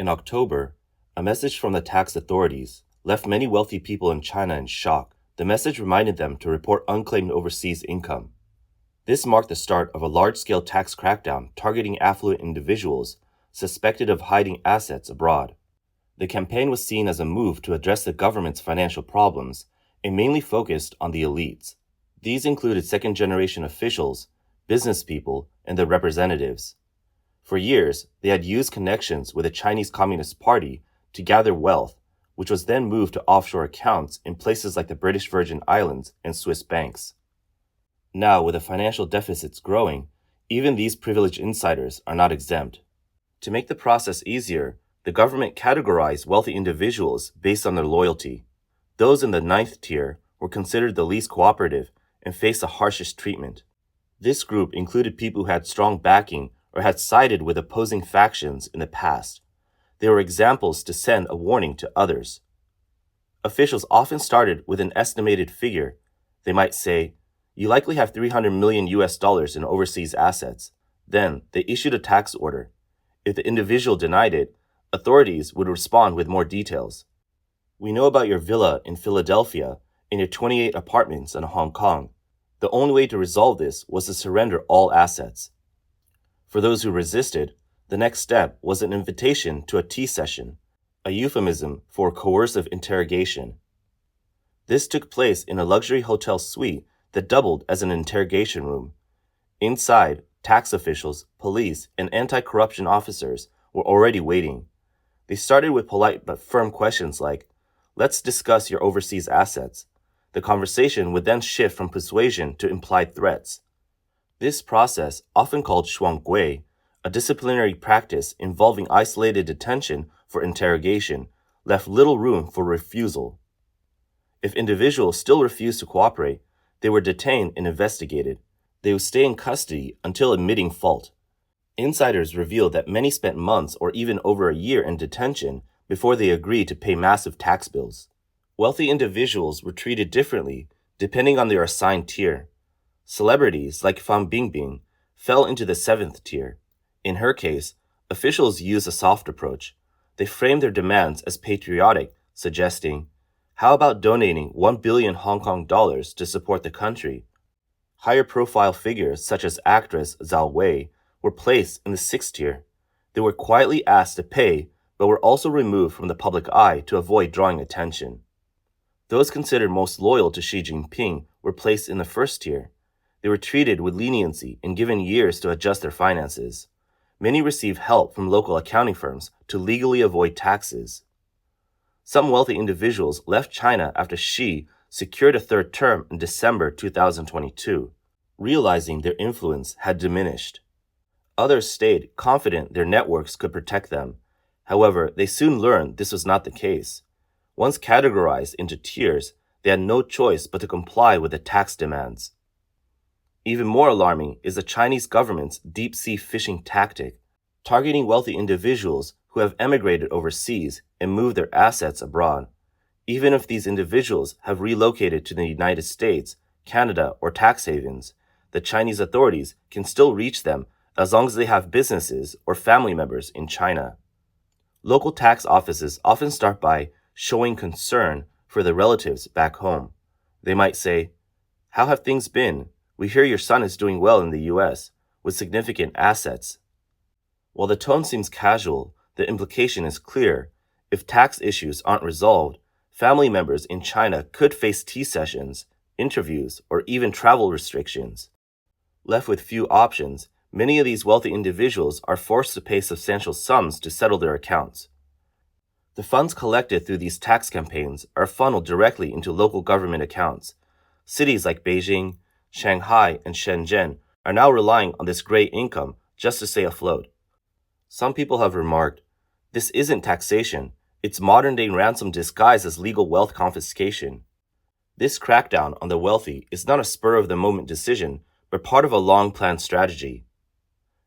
In October, a message from the tax authorities left many wealthy people in China in shock. The message reminded them to report unclaimed overseas income. This marked the start of a large-scale tax crackdown targeting affluent individuals suspected of hiding assets abroad. The campaign was seen as a move to address the government's financial problems and mainly focused on the elites. These included second-generation officials, business people, and their representatives. For years, they had used connections with the Chinese Communist Party to gather wealth, which was then moved to offshore accounts in places like the British Virgin Islands and Swiss banks. Now, with the financial deficits growing, even these privileged insiders are not exempt. To make the process easier, the government categorized wealthy individuals based on their loyalty. Those in the 9th tier were considered the least cooperative and faced the harshest treatment. This group included people who had strong backing or had sided with opposing factions in the past. They were examples to send a warning to others. Officials often started with an estimated figure. They might say, "You likely have 300 million US dollars in overseas assets." Then they issued a tax order. If the individual denied it, authorities would respond with more details. "We know about your villa in Philadelphia and your 28 apartments in Hong Kong. The only way to resolve this was to surrender all assets." For those who resisted, the next step was an invitation to a tea session, a euphemism for coercive interrogation. This took place in a luxury hotel suite that doubled as an interrogation room. Inside, tax officials, police, and anti-corruption officers were already waiting. They started with polite but firm questions like, "Let's discuss your overseas assets." The conversation would then shift from persuasion to implied threats. This process, often called shuanggui, a disciplinary practice involving isolated detention for interrogation, left little room for refusal. If individuals still refused to cooperate, they were detained and investigated. They would stay in custody until admitting fault. Insiders revealed that many spent months or even over a year in detention before they agreed to pay massive tax bills. Wealthy individuals were treated differently depending on their assigned tier. Celebrities like Fan Bingbing fell into the 7th tier. In her case, officials used a soft approach. They framed their demands as patriotic, suggesting, "How about donating 1 billion Hong Kong dollars to support the country?" Higher-profile figures such as actress Zhao Wei were placed in the 6th tier. They were quietly asked to pay, but were also removed from the public eye to avoid drawing attention. Those considered most loyal to Xi Jinping were placed in the 1st tier. They were treated with leniency and given years to adjust their finances. Many received help from local accounting firms to legally avoid taxes. Some wealthy individuals left China after Xi secured a 3rd term in December 2022, realizing their influence had diminished. Others stayed, confident their networks could protect them. However, they soon learned this was not the case. Once categorized into tiers, they had no choice but to comply with the tax demands. Even more alarming is the Chinese government's deep-sea fishing tactic, targeting wealthy individuals who have emigrated overseas and moved their assets abroad. Even if these individuals have relocated to the United States, Canada, or tax havens, the Chinese authorities can still reach them as long as they have businesses or family members in China. Local tax offices often start by showing concern for their relatives back home. They might say, "How have things been? We hear your son is doing well in the US, with significant assets." While the tone seems casual, the implication is clear. If tax issues aren't resolved, family members in China could face tea sessions, interviews, or even travel restrictions. Left with few options, many of these wealthy individuals are forced to pay substantial sums to settle their accounts. The funds collected through these tax campaigns are funneled directly into local government accounts. Cities like Beijing, Shanghai, and Shenzhen are now relying on this gray income just to stay afloat. Some people have remarked, "This isn't taxation, it's modern-day ransom disguised as legal wealth confiscation." This crackdown on the wealthy is not a spur-of-the-moment decision, but part of a long-planned strategy.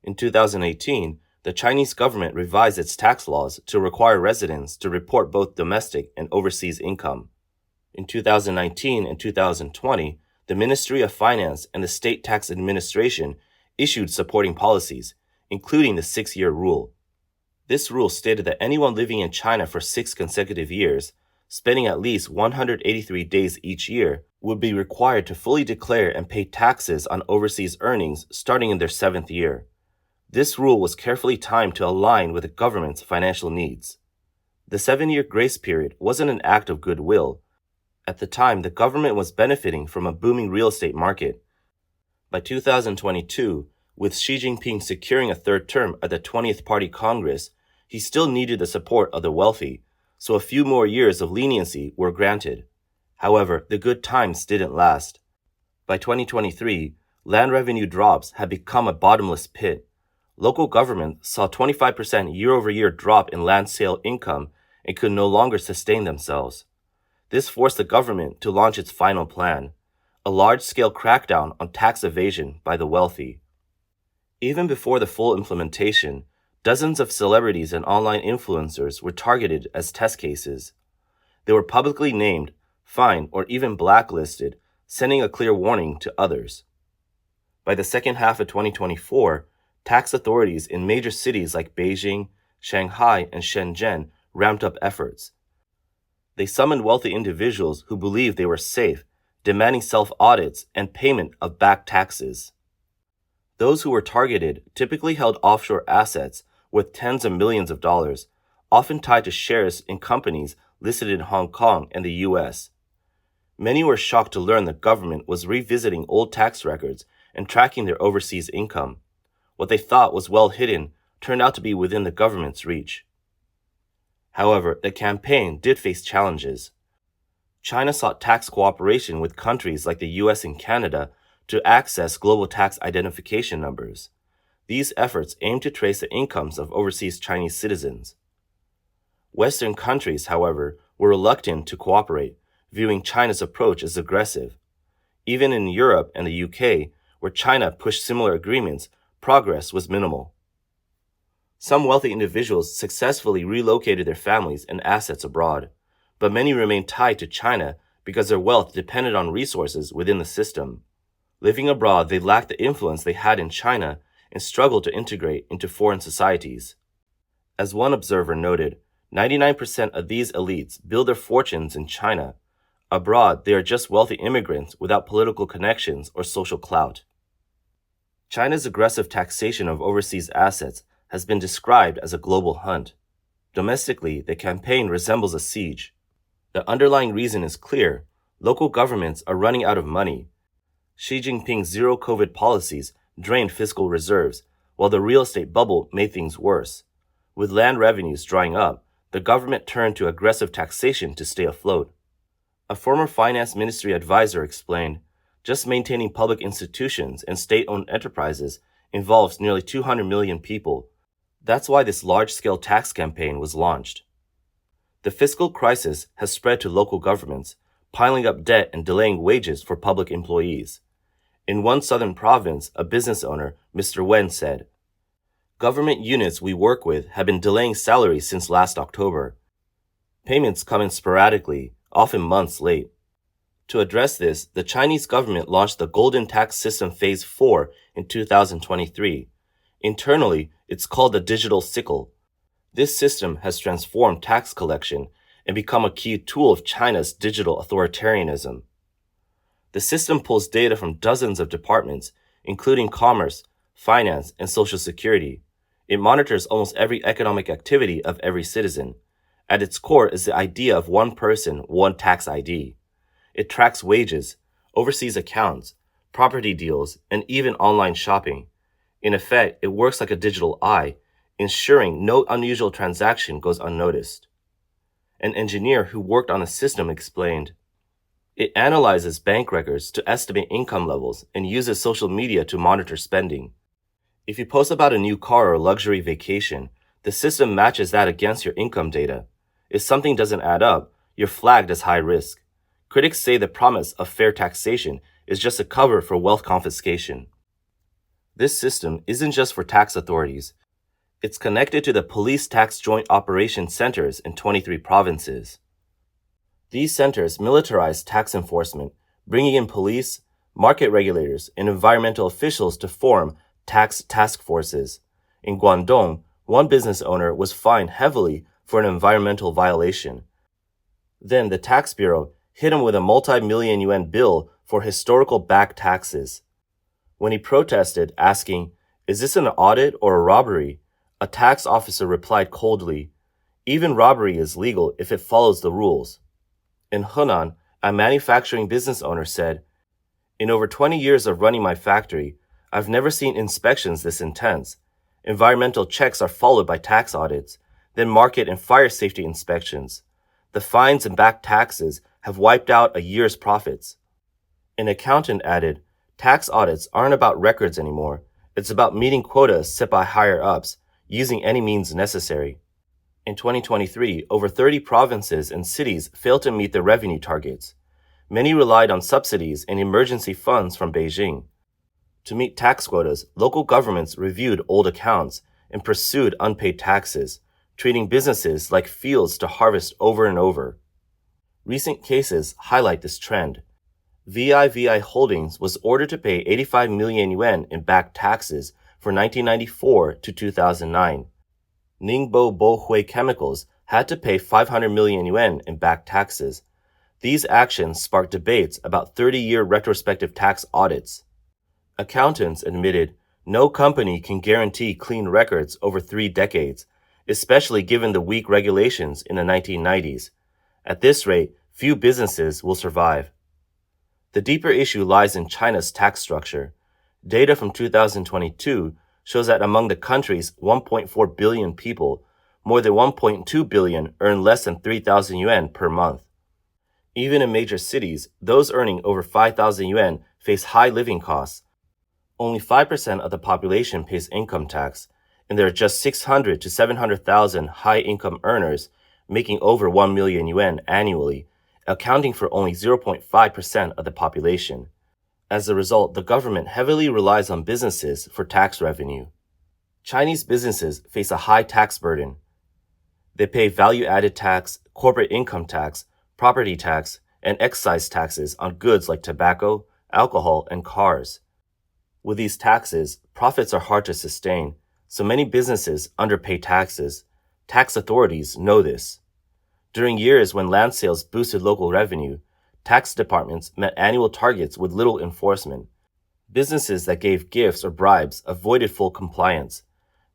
In 2018, the Chinese government revised its tax laws to require residents to report both domestic and overseas income. In 2019 and 2020, the Ministry of Finance and the State Tax Administration issued supporting policies, including the 6-year rule. This rule stated that anyone living in China for 6 consecutive years, spending at least 183 days each year, would be required to fully declare and pay taxes on overseas earnings starting in their 7th year. This rule was carefully timed to align with the government's financial needs. The 7-year grace period wasn't an act of goodwill. At the time, the government was benefiting from a booming real estate market. By 2022, with Xi Jinping securing a third term at the 20th Party Congress, he still needed the support of the wealthy, so a few more years of leniency were granted. However, the good times didn't last. By 2023, land revenue drops had become a bottomless pit. Local governments saw a 25% year-over-year drop in land sale income and could no longer sustain themselves. This forced the government to launch its final plan, a large-scale crackdown on tax evasion by the wealthy. Even before the full implementation, dozens of celebrities and online influencers were targeted as test cases. They were publicly named, fined, or even blacklisted, sending a clear warning to others. By the second half of 2024, tax authorities in major cities like Beijing, Shanghai, and Shenzhen ramped up efforts. They summoned wealthy individuals who believed they were safe, demanding self-audits and payment of back taxes. Those who were targeted typically held offshore assets worth tens of millions of dollars, often tied to shares in companies listed in Hong Kong and the US. Many were shocked to learn the government was revisiting old tax records and tracking their overseas income. What they thought was well hidden turned out to be within the government's reach. However, the campaign did face challenges. China sought tax cooperation with countries like the US and Canada to access global tax identification numbers. These efforts aimed to trace the incomes of overseas Chinese citizens. Western countries, however, were reluctant to cooperate, viewing China's approach as aggressive. Even in Europe and the UK, where China pushed similar agreements, progress was minimal. Some wealthy individuals successfully relocated their families and assets abroad, but many remained tied to China because their wealth depended on resources within the system. Living abroad, they lacked the influence they had in China and struggled to integrate into foreign societies. As one observer noted, 99% of these elites build their fortunes in China. Abroad, they are just wealthy immigrants without political connections or social clout. China's aggressive taxation of overseas assets has been described as a global hunt. Domestically, the campaign resembles a siege. The underlying reason is clear. Local governments are running out of money. Xi Jinping's zero-COVID policies drained fiscal reserves, while the real estate bubble made things worse. With land revenues drying up, the government turned to aggressive taxation to stay afloat. A former finance ministry advisor explained, just maintaining public institutions and state-owned enterprises involves nearly 200 million people. That's why this large-scale tax campaign was launched. The fiscal crisis has spread to local governments, piling up debt and delaying wages for public employees. In one southern province, a business owner, Mr. Wen, said, "Government units we work with have been delaying salaries since last October. Payments come in sporadically, often months late." To address this, the Chinese government launched the Golden Tax System Phase 4 in 2023. Internally, it's called the digital sickle. This system has transformed tax collection and become a key tool of China's digital authoritarianism. The system pulls data from dozens of departments, including commerce, finance, and social security. It monitors almost every economic activity of every citizen. At its core is the idea of one person, one tax ID. It tracks wages, overseas accounts, property deals, and even online shopping. In effect, it works like a digital eye, ensuring no unusual transaction goes unnoticed. An engineer who worked on the system explained, "It analyzes bank records to estimate income levels and uses social media to monitor spending. If you post about a new car or a luxury vacation, the system matches that against your income data. If something doesn't add up, you're flagged as high risk." Critics say the promise of fair taxation is just a cover for wealth confiscation. This system isn't just for tax authorities. It's connected to the police tax joint operation centers in 23 provinces. These centers militarize tax enforcement, bringing in police, market regulators, and environmental officials to form tax task forces. In Guangdong, One business owner was fined heavily for an environmental violation. Then the tax bureau hit him with a multi-million yuan bill for historical back taxes. When he protested, asking, "Is this an audit or a robbery?" a tax officer replied coldly, "Even robbery is legal if it follows the rules." In Henan, a manufacturing business owner said, "In over 20 years of running my factory, I've never seen inspections this intense. Environmental checks are followed by tax audits, then market and fire safety inspections. The fines and back taxes have wiped out a year's profits." An accountant added, "Tax audits aren't about records anymore. It's about meeting quotas set by higher-ups, using any means necessary." In 2023, over 30 provinces and cities failed to meet their revenue targets. Many relied on subsidies and emergency funds from Beijing. To meet tax quotas, local governments reviewed old accounts and pursued unpaid taxes, treating businesses like fields to harvest over and over. Recent cases highlight this trend. VIVI Holdings was ordered to pay 85 million yuan in back taxes for 1994 to 2009. Ningbo Bohui Chemicals had to pay 500 million yuan in back taxes. These actions sparked debates about 30-year retrospective tax audits. Accountants admitted no company can guarantee clean records over 3 decades, especially given the weak regulations in the 1990s. At this rate, few businesses will survive. The deeper issue lies in China's tax structure. Data from 2022 shows that among the country's 1.4 billion people, more than 1.2 billion earn less than 3,000 yuan per month. Even in major cities, those earning over 5,000 yuan face high living costs. Only 5% of the population pays income tax, and there are just 600 to 700,000 high-income earners making over 1 million yuan annually, accounting for only 0.5% of the population. As a result, the government heavily relies on businesses for tax revenue. Chinese businesses face a high tax burden. They pay value-added tax, corporate income tax, property tax, and excise taxes on goods like tobacco, alcohol, and cars. With these taxes, profits are hard to sustain, so many businesses underpay taxes. Tax authorities know this. During years when land sales boosted local revenue, tax departments met annual targets with little enforcement. Businesses that gave gifts or bribes avoided full compliance.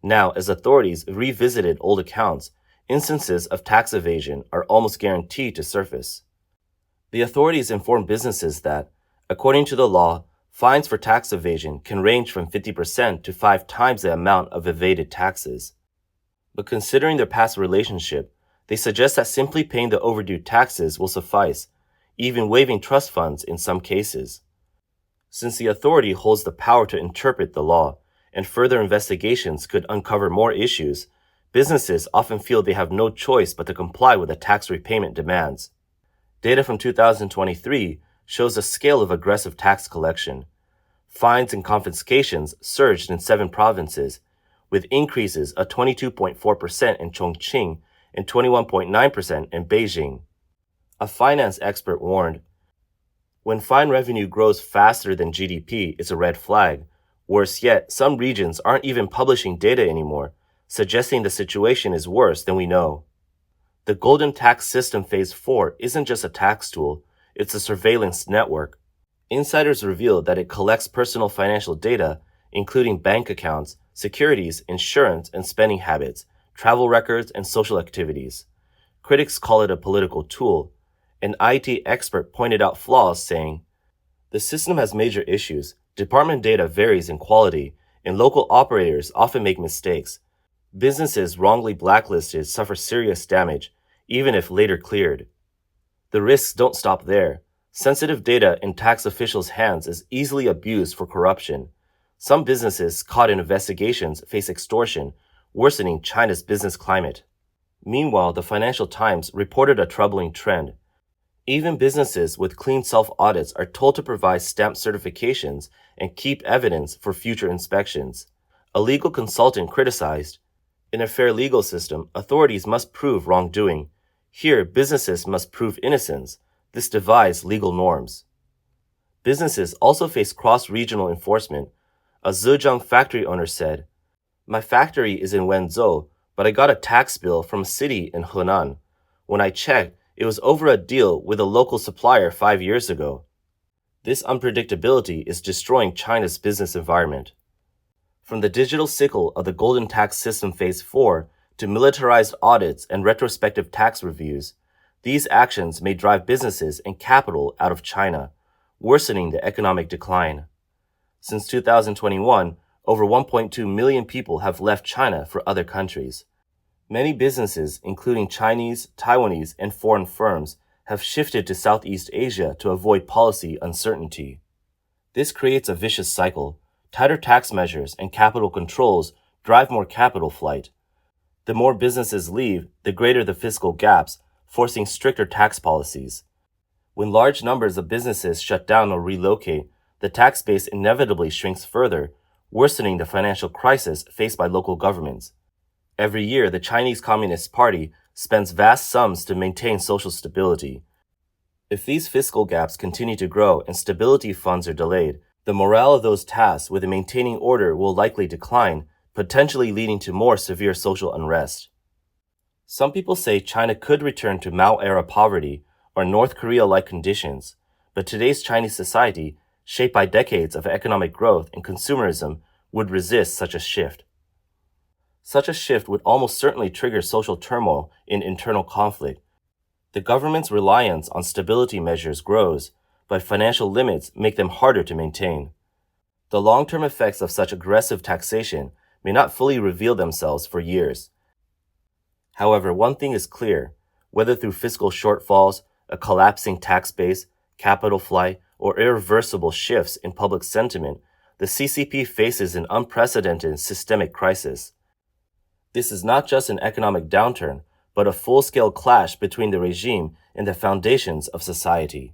Now, as authorities revisited old accounts, instances of tax evasion are almost guaranteed to surface. The authorities inform businesses that, according to the law, fines for tax evasion can range from 50% to 5 times the amount of evaded taxes. But considering their past relationship, they suggest that simply paying the overdue taxes will suffice, even waiving trust funds in some cases. Since the authority holds the power to interpret the law, and further investigations could uncover more issues, businesses often feel they have no choice but to comply with the tax repayment demands. Data from 2023 shows the scale of aggressive tax collection. Fines and confiscations surged in 7 provinces, with increases of 22.4% in Chongqing and 21.9% in Beijing. A finance expert warned, "When fine revenue grows faster than GDP, it's a red flag. Worse yet, some regions aren't even publishing data anymore, suggesting the situation is worse than we know." The Golden Tax System Phase 4 isn't just a tax tool, it's a surveillance network. Insiders revealed that it collects personal financial data, including bank accounts, securities, insurance and spending habits, travel records, and social activities. Critics call it a political tool. An IT expert pointed out flaws, saying, "The system has major issues. Department data varies in quality, and local operators often make mistakes. Businesses wrongly blacklisted suffer serious damage, even if later cleared." The risks don't stop there. Sensitive data in tax officials' hands is easily abused for corruption. Some businesses caught in investigations face extortion, worsening China's business climate. Meanwhile, the Financial Times reported a troubling trend. Even businesses with clean self-audits are told to provide stamped certifications and keep evidence for future inspections. A legal consultant criticized, "In a fair legal system, authorities must prove wrongdoing. Here, businesses must prove innocence. This divides legal norms." Businesses also face cross-regional enforcement. A Zhejiang factory owner said, My factory is in Wenzhou, but I got a tax bill from a city in Henan. When I checked, it was over a deal with a local supplier 5 years ago. This unpredictability is destroying China's business environment. From the digital sickle of the Golden Tax System Phase 4 to militarized audits and retrospective tax reviews, these actions may drive businesses and capital out of China, worsening the economic decline. Since 2021, over 1.2 million people have left China for other countries. Many businesses, including Chinese, Taiwanese, and foreign firms, have shifted to Southeast Asia to avoid policy uncertainty. This creates a vicious cycle. Tighter tax measures and capital controls drive more capital flight. The more businesses leave, the greater the fiscal gaps, forcing stricter tax policies. When large numbers of businesses shut down or relocate, the tax base inevitably shrinks further, worsening the financial crisis faced by local governments. Every year, the Chinese Communist Party spends vast sums to maintain social stability. If these fiscal gaps continue to grow and stability funds are delayed, the morale of those tasked with maintaining order will likely decline, potentially leading to more severe social unrest. Some people say China could return to Mao-era poverty or North Korea-like conditions, but today's Chinese society, shaped by decades of economic growth and consumerism, would resist such a shift. Such a shift would almost certainly trigger social turmoil and internal conflict. The government's reliance on stability measures grows, but financial limits make them harder to maintain. The long-term effects of such aggressive taxation may not fully reveal themselves for years. However, one thing is clear: whether through fiscal shortfalls, a collapsing tax base, capital flight, or irreversible shifts in public sentiment, the CCP faces an unprecedented systemic crisis. This is not just an economic downturn, but a full-scale clash between the regime and the foundations of society.